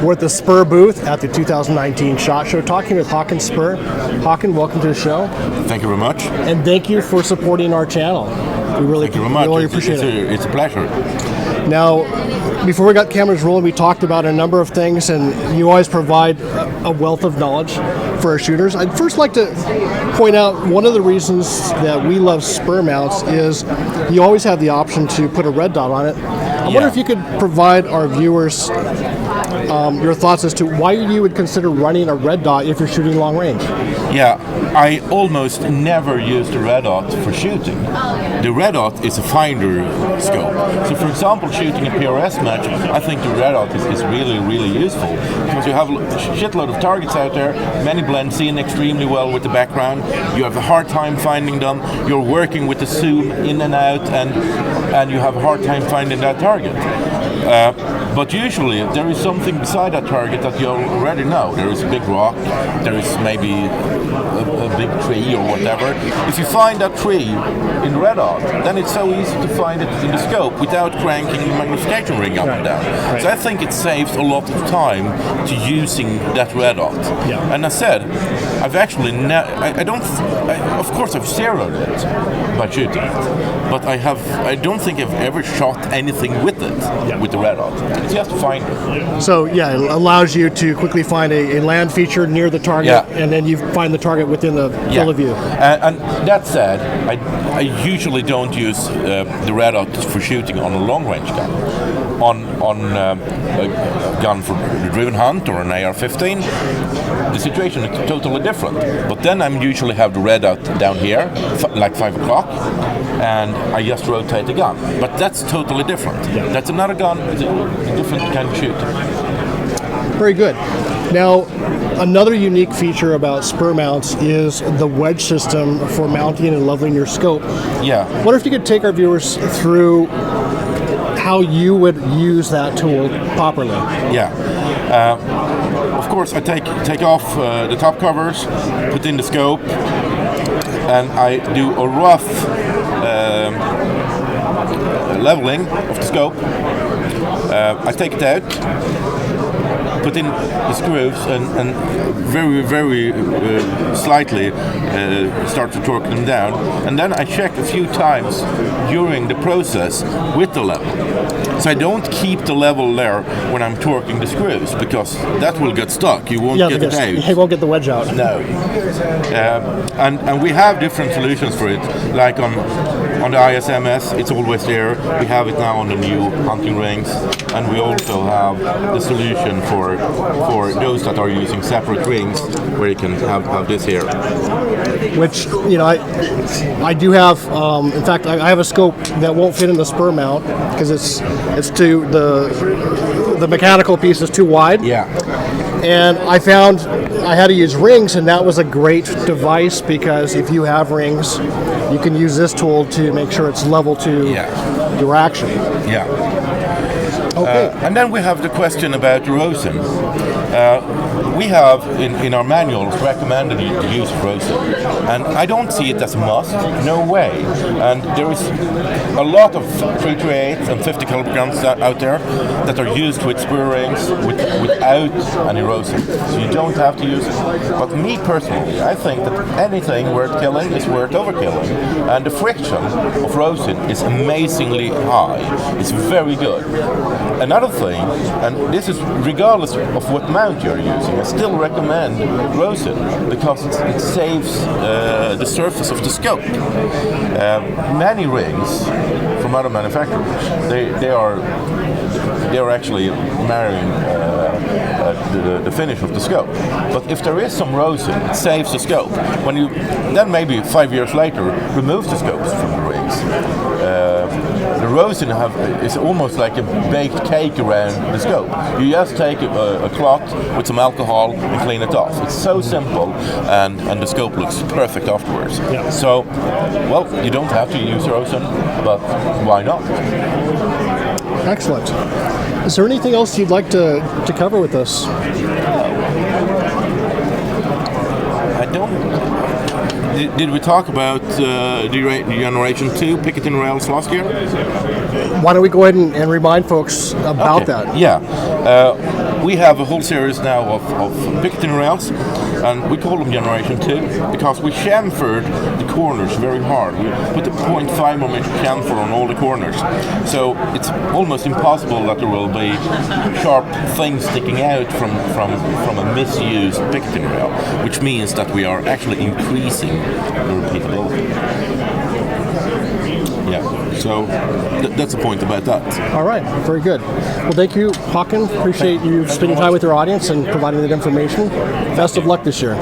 We're at the Spuhr booth at the 2019 SHOT Show talking with Hakan Spuhr. Hakan, welcome to the show. Thank you very much. And thank you for supporting our channel. We really, thank you very much. Really appreciate it. It's a pleasure. Now, before we got cameras rolling, we talked about a number of things, and you always provide a wealth of knowledge for our shooters. I'd first like to point out one of the reasons that we love Spuhr mounts is you always have the option to put a red dot on it. I wonder if you could provide our viewers your thoughts as to why you would consider running a red dot if you're shooting long range. Yeah, I almost never use the red dot for shooting. The red dot is a finder scope. So for example, shooting a PRS match, I think the red dot is really, really useful because you have a shitload of targets out there, many blend in extremely well with the background, you have a hard time finding them, you're working with the zoom in and out, and you have a hard time finding that target. But usually there is something beside that target that you already know. There is a big rock, there is maybe a big tree or whatever. If you find that tree in the red dot, then it's so easy to find it in the scope without cranking the magnification ring up and down. Right. So I think it saves a lot of time to using that red dot. Yeah. And I said, I've actually of course I've zeroed it by shooting it, but I don't think I've ever shot anything with it, with the red dot. It's just to find it. So yeah, it allows you to quickly find a land feature near the target, and then you find the target within the field of view. And that said, I usually don't use the red dot for shooting on a long range gun. On a gun for the driven hunt or an AR-15, the situation is totally different. But then I usually have the red dot down here, like 5 o'clock, and I just rotate the gun. But that's totally different. Yeah. That's another gun, it's a different kind of shoot. Very good. Now, another unique feature about Spuhr mounts is the wedge system for mounting and leveling your scope. Yeah. I wonder if you could take our viewers through how you would use that tool properly. Yeah. Of course, I take off the top covers, put in the scope, and I do a rough leveling of the scope. I take it out, put in the screws, and very, very slightly start to torque them down. And then I check a few times during the process with the level. So I don't keep the level there when I'm torquing the screws, because that will get stuck. You won't get it out. You won't get the wedge out. No. And we have different solutions for it. Like on the ISMS, it's always there. We have it now on the new hunting rings, and we also have the solution for those that are using separate rings, where you can have this here. Which, you know, I do have. In fact, I have a scope that won't fit in the Spuhr mount because it's too the mechanical piece is too wide. Yeah. And I found I had to use rings, and that was a great device because if you have rings, you can use this tool to make sure it's level to your action. Yeah. Okay. And then we have the question about rosin. We have in our manuals recommended the use of rosin, and I don't see it as a must. No way. And there is a lot of 338 and 50 caliber guns out there that are used with Spuhr rings without any rosin, so you don't have to use it. But me personally, I think that anything worth killing is worth overkilling, and the friction of rosin is amazingly high. It's very good. Another thing, and this is regardless of what mount you're using, I still recommend rosin because it saves the surface of the scope. Many rings from other manufacturers, they are actually marrying the finish of the scope. But if there is some rosin, it saves the scope. When you then maybe 5 years later remove the scopes from the rings, the rosin is almost like a baked cake around the scope. You just take a cloth with some alcohol and clean it off. It's so simple, and the scope looks perfect afterwards. Yeah. So, well, you don't have to use rosin, but why not? Excellent. Is there anything else you'd like to cover with us? Did we talk about Generation 2 picketing rails last year? Why don't we go ahead and remind folks about that? Yeah. We have a whole series now of picketing rails, and we call them Generation 2 because we chamfered the corners very hard. We put the 0.5mm chamfer on all the corners. So it's almost impossible that there will be sharp things sticking out from a misused picketing rail, which means that we are actually increasing the repeatability. Yeah, so that's the point about that. All right, very good. Well, thank you, Hakan. Appreciate you spending time with your audience and providing that information. Best of luck this year.